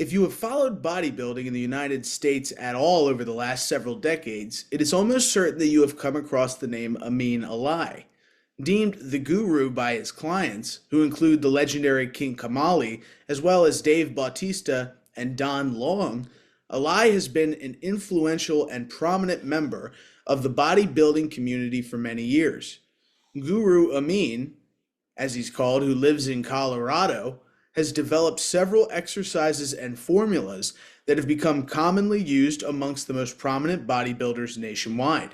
If you have followed bodybuilding in the United States at all over the last several decades, it is almost certain that you have come across the name Amin Ali. Deemed the guru by his clients, who include the legendary King Kamali, as well as Dave Bautista and Don Long, Ali has been an influential and prominent member of the bodybuilding community for many years. Guru Amin, as he's called, who lives in Colorado, has developed several exercises and formulas that have become commonly used amongst the most prominent bodybuilders nationwide.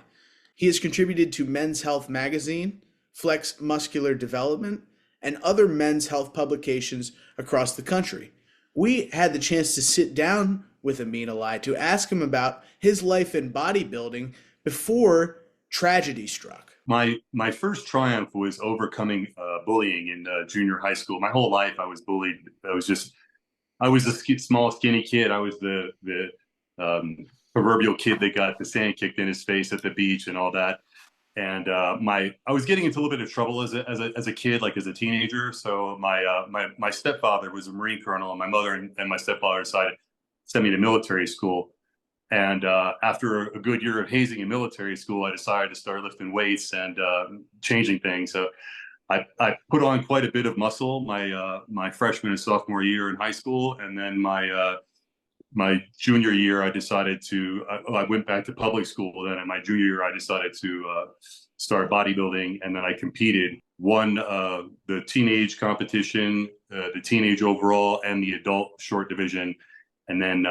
He has contributed to Men's Health magazine, Flex Muscular Development, and other men's health publications across the country. We had the chance to sit down with Amin Ali to ask him about his life in bodybuilding before tragedy struck. My first triumph was overcoming bullying in junior high school. My whole life I was bullied. I was a small, skinny kid. I was the proverbial kid that got the sand kicked in his face at the beach and all that. And I was getting into a little bit of trouble as a kid, like as a teenager. So my stepfather was a Marine colonel, and my mother and my stepfather decided to send me to military school. And after a good year of hazing in military school, I decided to start lifting weights and changing things. So I put on quite a bit of muscle my freshman and sophomore year in high school, and then my junior year I went back to public school. Then in my junior year, I decided to start bodybuilding, and then I competed, won the teenage competition, the teenage overall, and the adult short division, and then.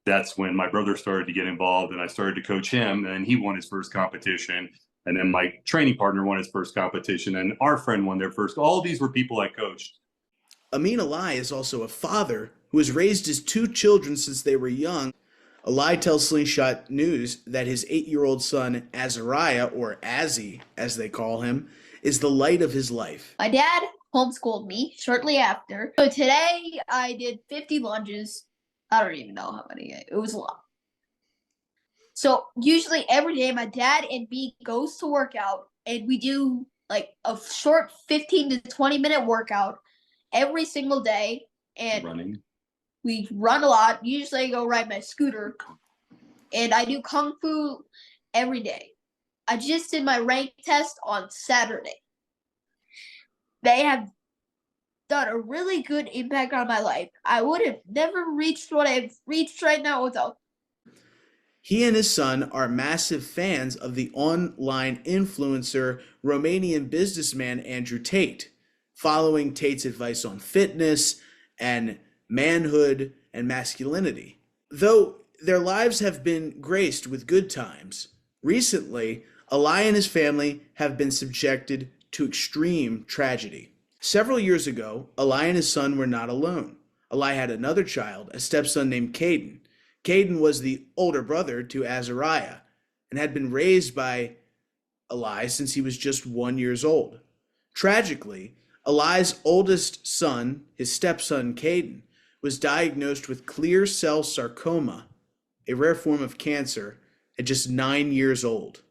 That's when my brother started to get involved, and I started to coach him, and he won his first competition. And then my training partner won his first competition, and our friend won their first. All of these were people I coached. Amin Ali is also a father who has raised his two children since they were young. Ali tells Slingshot News that his 8-year-old son, Azariah, or Azzy, as they call him, is the light of his life. My dad homeschooled me shortly after. So today I did 50 lunges. I don't even know how many. It was a lot. So usually every day my dad and me goes to work out, and we do like a short 15 to 20 minute workout every single day. And we run a lot. Usually I go ride my scooter, and I do Kung Fu every day. I just did my rank test on Saturday. They have done a really good impact on my life. I would have never reached what I've reached right now without. He and his son are massive fans of the online influencer Romanian businessman Andrew Tate, following Tate's advice on fitness and manhood and masculinity. Though their lives have been graced with good times, recently, Ali and his family have been subjected to extreme tragedy. Several years ago, Ali and his son were not alone. Ali had another child, a stepson named Caden. Caden was the older brother to Azariah and had been raised by Ali since he was just 1 year old. Tragically, Ali's oldest son, his stepson Caden, was diagnosed with clear cell sarcoma, a rare form of cancer, at just 9 years old.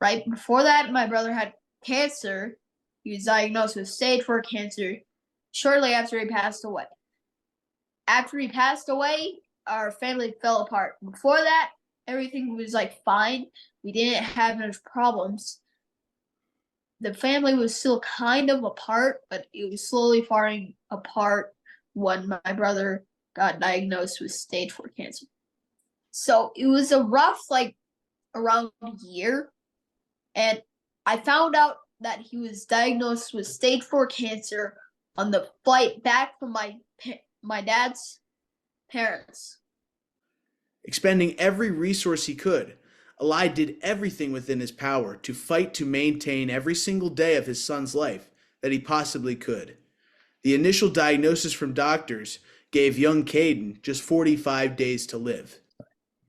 Right before that, my brother had cancer. He was diagnosed with stage 4 cancer shortly after he passed away. After he passed away, our family fell apart. Before that, everything was like fine. We didn't have much problems. The family was still kind of apart, but it was slowly falling apart when my brother got diagnosed with stage 4 cancer. So it was a rough, around year. And I found out that he was diagnosed with stage 4 cancer on the flight back from my dad's parents. Expending every resource he could, Ali did everything within his power to fight to maintain every single day of his son's life that he possibly could. The initial diagnosis from doctors gave young Caden just 45 days to live.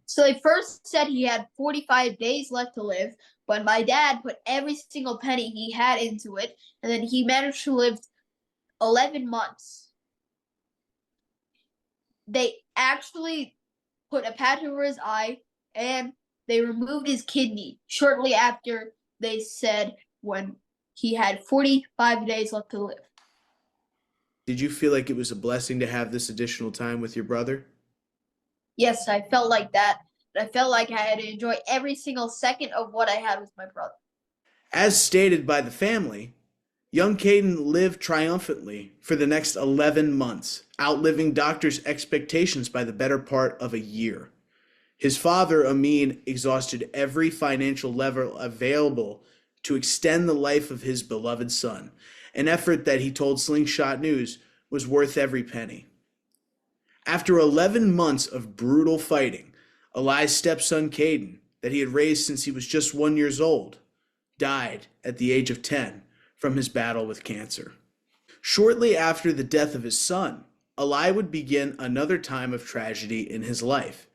So they first said he had 45 days left to live, but my dad put every single penny he had into it, and then he managed to live 11 months. They actually put a patch over his eye, and they removed his kidney shortly after they said when he had 45 days left to live. Did you feel like it was a blessing to have this additional time with your brother? Yes, I felt like that. I felt like I had to enjoy every single second of what I had with my brother. As stated by the family, young Caden lived triumphantly for the next 11 months, outliving doctors' expectations by the better part of a year. His father, Amin, exhausted every financial lever available to extend the life of his beloved son, an effort that he told Slingshot News was worth every penny. After 11 months of brutal fighting, Eli's stepson Caden, that he had raised since he was just 1 year old, died at the age of 10 from his battle with cancer. Shortly after the death of his son, Eli would begin another time of tragedy in his life,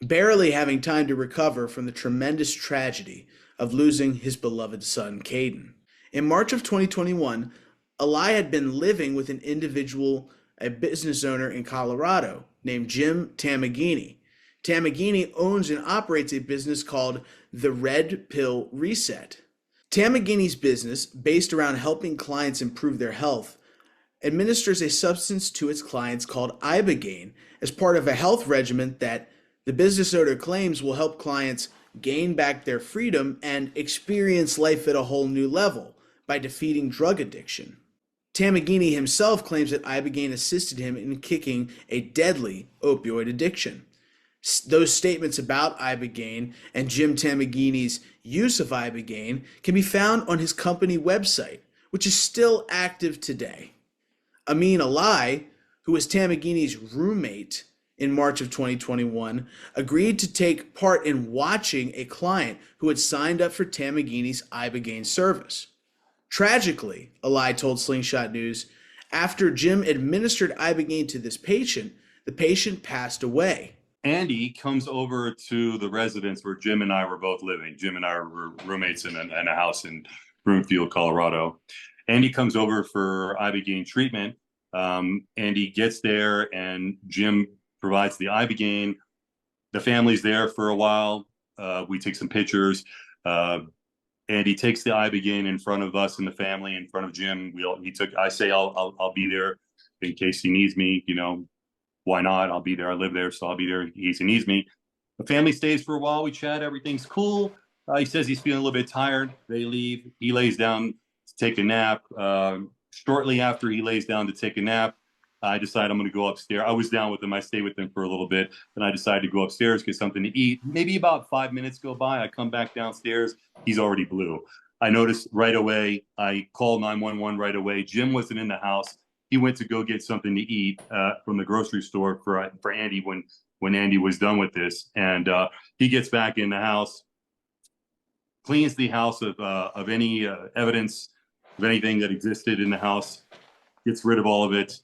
barely having time to recover from the tremendous tragedy of losing his beloved son Caden. In March of 2021, Eli had been living with an individual, a business owner in Colorado named Jim Tamagini. Tamagini owns and operates a business called the Red Pill Reset. Tamagini's business, based around helping clients improve their health, administers a substance to its clients called ibogaine as part of a health regimen that the business owner claims will help clients gain back their freedom and experience life at a whole new level by defeating drug addiction. Tamagini himself claims that ibogaine assisted him in kicking a deadly opioid addiction. Those statements about ibogaine and Jim Tamagini's use of ibogaine can be found on his company website, which is still active today. Amin Eli, who was Tamagini's roommate in March of 2021, agreed to take part in watching a client who had signed up for Tamagini's ibogaine service. Tragically, Eli told Slingshot News, after Jim administered ibogaine to this patient, the patient passed away. Andy comes over to the residence where Jim and I were both living. Jim and I were roommates in a house in Broomfield, Colorado. Andy comes over for ibogaine treatment. Andy gets there and Jim provides the ibogaine. The family's there for a while. We take some pictures. Andy takes the ibogaine in front of us and the family, in front of Jim. I say I'll be there in case he needs me. You know, why not? I'll be there. I live there, so I'll be there in case he needs me. The family stays for a while. We chat. Everything's cool. He says he's feeling a little bit tired. They leave. He lays down to take a nap. Shortly after he lays down to take a nap, I decide I'm going to go upstairs. I was down with him. I stayed with him for a little bit. Then I decided to go upstairs, get something to eat. Maybe about 5 minutes go by. I come back downstairs. He's already blue. I noticed right away. I called 911 right away. Jim wasn't in the house. He went to go get something to eat from the grocery store for Andy when Andy was done with this. And he gets back in the house, cleans the house of any evidence of anything that existed in the house, gets rid of all of it.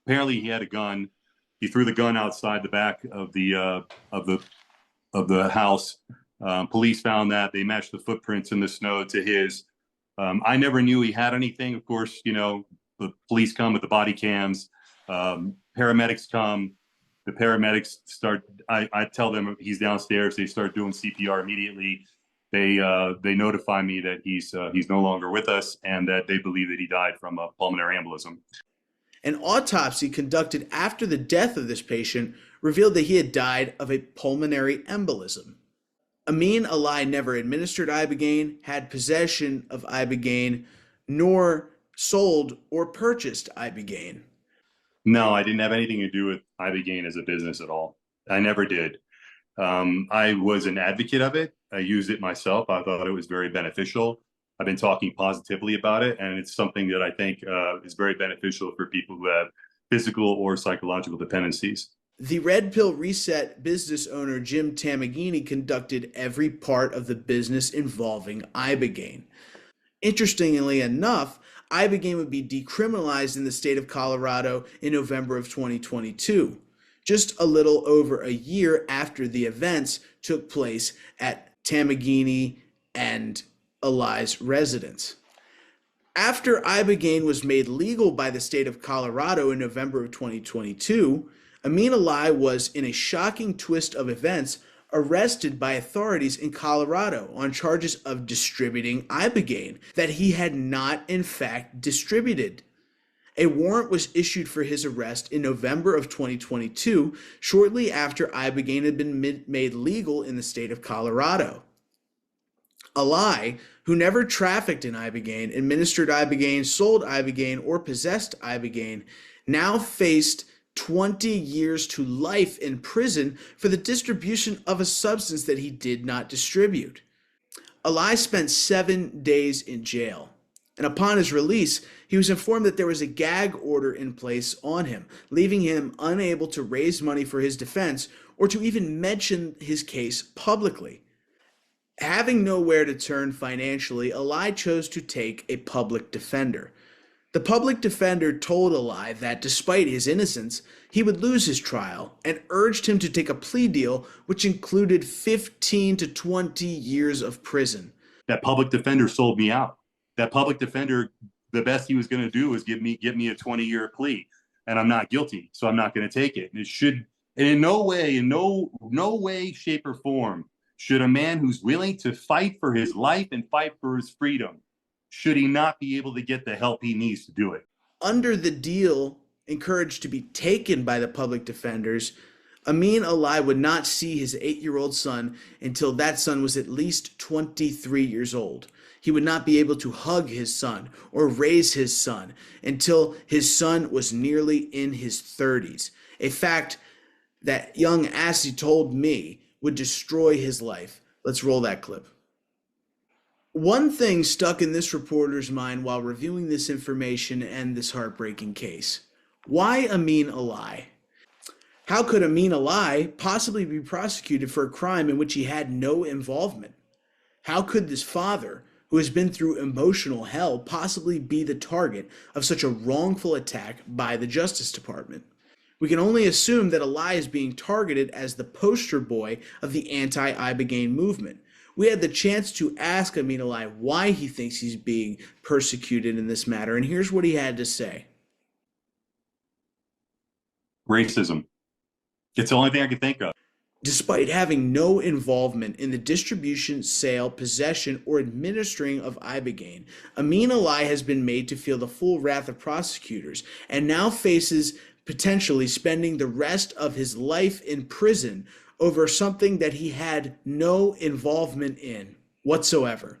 Apparently, he had a gun. He threw the gun outside the back of the house. Police found that. They matched the footprints in the snow to his. I never knew he had anything. Of course, you know, the police come with the body cams. Paramedics come. The paramedics start. I tell them he's downstairs. They start doing CPR immediately. They notify me that he's no longer with us and that they believe that he died from a pulmonary embolism. An autopsy conducted after the death of this patient revealed that he had died of a pulmonary embolism. Amin Eli never administered ibogaine, had possession of ibogaine, nor sold or purchased ibogaine. No, I didn't have anything to do with ibogaine as a business at all. I never did. I was an advocate of it. I used it myself. I thought it was very beneficial. I've been talking positively about it, and it's something that I think is very beneficial for people who have physical or psychological dependencies. The Red Pill Reset business owner Jim Tamagini conducted every part of the business involving ibogaine. Interestingly enough, ibogaine would be decriminalized in the state of Colorado in November of 2022, just a little over a year after the events took place at Tamagini and Eli's residence. After ibogaine was made legal by the state of Colorado in November of 2022, Amin Eli was, in a shocking twist of events, arrested by authorities in Colorado on charges of distributing ibogaine that he had not in fact distributed. A warrant was issued for his arrest in November of 2022, shortly after ibogaine had been made legal in the state of Colorado. Ali, who never trafficked in ibogaine, administered ibogaine, sold ibogaine, or possessed ibogaine, now faced 20 years to life in prison for the distribution of a substance that he did not distribute. Ali spent 7 days in jail, and upon his release, he was informed that there was a gag order in place on him, leaving him unable to raise money for his defense or to even mention his case publicly. Having nowhere to turn financially, Ali chose to take a public defender. The public defender told Ali that despite his innocence, he would lose his trial and urged him to take a plea deal which included 15 to 20 years of prison. That public defender sold me out. That public defender, the best he was going to do was give me a 20-year plea, and I'm not guilty, so I'm not going to take it. And in no way, shape, or form should a man who's willing to fight for his life and fight for his freedom, should he not be able to get the help he needs to do it? Under the deal encouraged to be taken by the public defenders, Amin Ali would not see his 8-year-old son until that son was at least 23 years old. He would not be able to hug his son or raise his son until his son was nearly in his 30s, a fact that young Assi told me would destroy his life. Let's roll that clip. One thing stuck in this reporter's mind while reviewing this information and this heartbreaking case. Why Amin Ali? How could Amin Ali possibly be prosecuted for a crime in which he had no involvement? How could this father, who has been through emotional hell, possibly be the target of such a wrongful attack by the Justice Department? We can only assume that Ali is being targeted as the poster boy of the anti-ibogaine movement. We had the chance to ask Amin Ali why he thinks he's being persecuted in this matter, and here's what he had to say. Racism. It's the only thing I can think of. Despite having no involvement in the distribution, sale, possession, or administering of ibogaine, Amin Ali has been made to feel the full wrath of prosecutors and now faces potentially spending the rest of his life in prison over something that he had no involvement in whatsoever.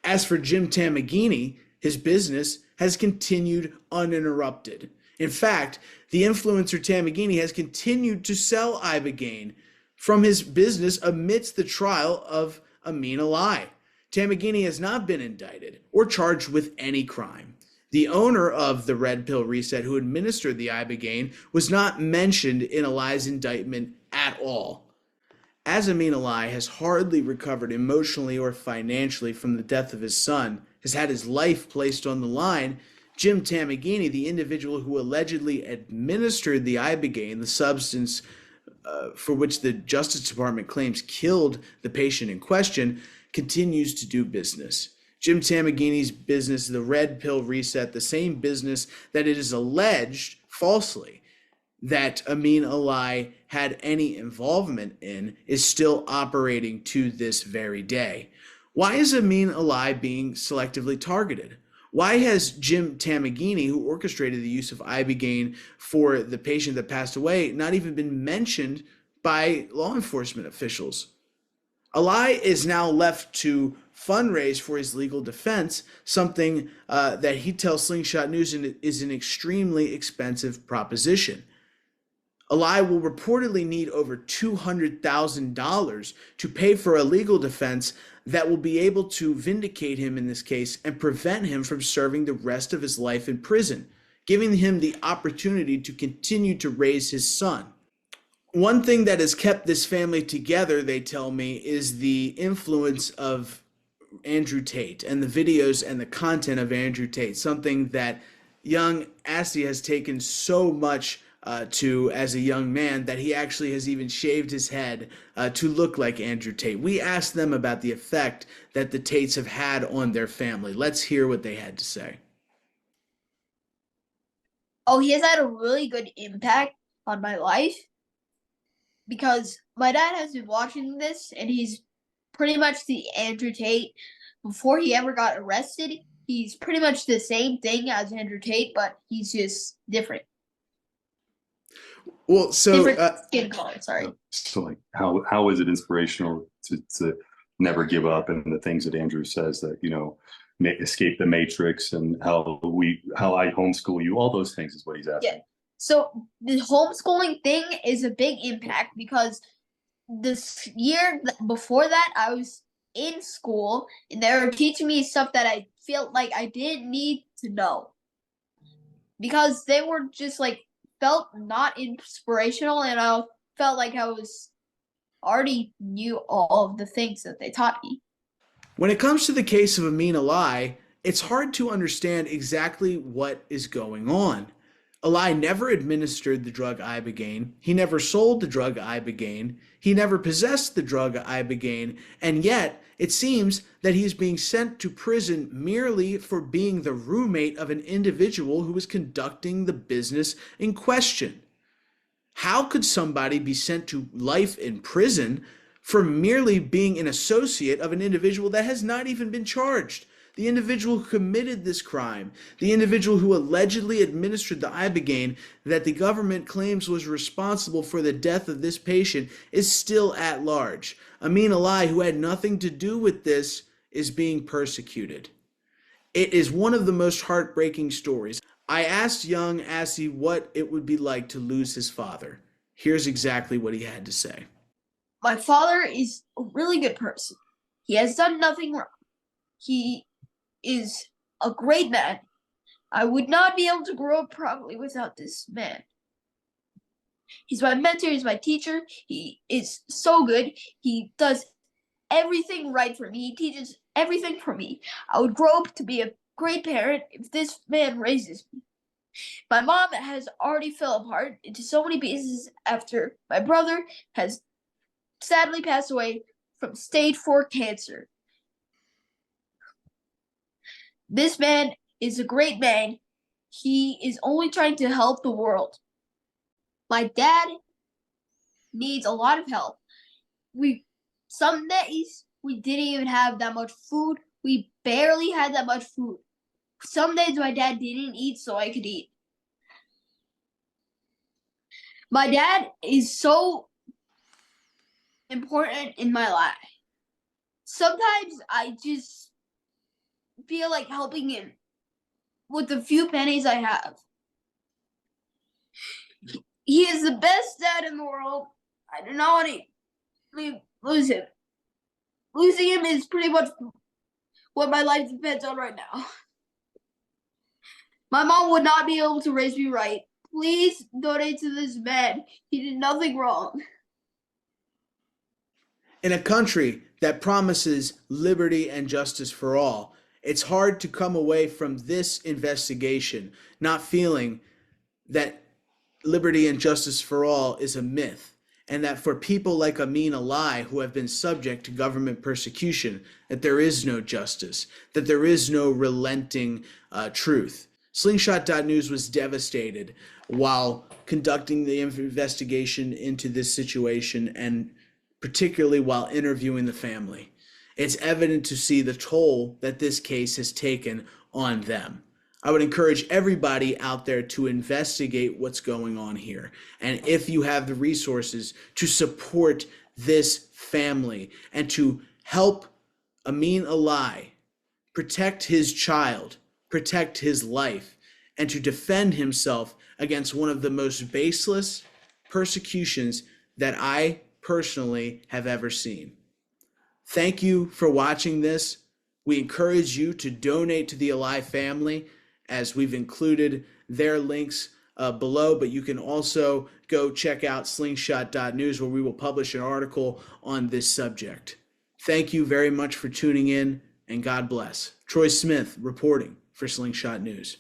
As for Jim Tamagini, his business has continued uninterrupted. In fact, the influencer Tamagini has continued to sell ibogaine from his business amidst the trial of Amin Ali. Tamagini has not been indicted or charged with any crime. The owner of the Red Pill Reset who administered the ibogaine was not mentioned in Ali's indictment at all. As Amin Ali has hardly recovered emotionally or financially from the death of his son, has had his life placed on the line, Jim Tamagini, the individual who allegedly administered the ibogaine, the substance for which the Justice Department claims killed the patient in question, continues to do business. Jim Tamagini's business, the Red Pill Reset, the same business that it is alleged falsely that Amin Ali had any involvement in, is still operating to this very day. Why is Amin Ali being selectively targeted? Why has Jim Tamagini, who orchestrated the use of ibogaine for the patient that passed away, not even been mentioned by law enforcement officials? Ali is now left to fundraise for his legal defense, something that he tells Slingshot News is an extremely expensive proposition. Ali will reportedly need over $200,000 to pay for a legal defense that will be able to vindicate him in this case and prevent him from serving the rest of his life in prison, giving him the opportunity to continue to raise his son. One thing that has kept this family together, they tell me, is the influence of Andrew Tate and the videos and the content of Andrew Tate, something that young Assi has taken so much to as a young man that he actually has even shaved his head to look like Andrew Tate. We asked them about the effect that the Tates have had on their family. Let's hear what they had to say. Oh, he has had a really good impact on my life because my dad has been watching this and he's pretty much the Andrew Tate before he ever got arrested. He's pretty much the same thing as Andrew Tate, but he's just different. Well, so Different skin color, sorry. So like how is it inspirational to never give up, and the things that Andrew says that, escape the matrix, and how I homeschool you, all those things is what he's asking. Yeah. So the homeschooling thing is a big impact because this year before that I was in school and they were teaching me stuff that I felt like I didn't need to know because they were just like felt not inspirational, and I felt like I was already knew all of the things that they taught me. when it comes to the case of Amin Alai, it's hard to understand exactly what is going on. Alai never administered the drug ibogaine. He never sold the drug ibogaine. He never possessed the drug ibogaine. And yet, it seems that he is being sent to prison merely for being the roommate of an individual who was conducting the business in question. How could somebody be sent to life in prison for merely being an associate of an individual that has not even been charged? The individual who committed this crime, the individual who allegedly administered the ibogaine that the government claims was responsible for the death of this patient, is still at large. Amin Alai, who had nothing to do with this, is being persecuted. It is one of the most heartbreaking stories. I asked young Assi what it would be like to lose his father. Here's exactly what he had to say. My father is a really good person. He has done nothing wrong. He is a great man. I would not be able to grow up properly without this man. He's my mentor, he's my teacher. He is so good. He does everything right for me. He teaches everything for me. I would grow up to be a great parent if this man raises me. My mom has already fell apart into so many pieces after my brother has sadly passed away from stage 4 cancer. This man is a great man. He is only trying to help the world. My dad needs a lot of help. Some days we didn't even have that much food. We barely had that much food. Some days my dad didn't eat so I could eat. My dad is so important in my life. Sometimes I just feel like helping him with the few pennies I have. He is the best dad in the world. I do not want to lose him. Losing him is pretty much what my life depends on right now. My mom would not be able to raise me right. Please donate to this man. He did nothing wrong. In a country that promises liberty and justice for all, it's hard to come away from this investigation not feeling that liberty and justice for all is a myth, and that for people like Amin Alai, who have been subject to government persecution, that there is no justice, that there is no relenting truth. Slingshot.news was devastated while conducting the investigation into this situation, and particularly while interviewing the family. It's evident to see the toll that this case has taken on them. I would encourage everybody out there to investigate what's going on here. And if you have the resources, to support this family and to help Amin Alai protect his child, protect his life, and to defend himself against one of the most baseless persecutions that I personally have ever seen. Thank you for watching this. We encourage you to donate to the Alai family, as we've included their links below, but you can also go check out slingshot.news, where we will publish an article on this subject. Thank you very much for tuning in, and God bless. Troy Smith reporting for Slingshot News.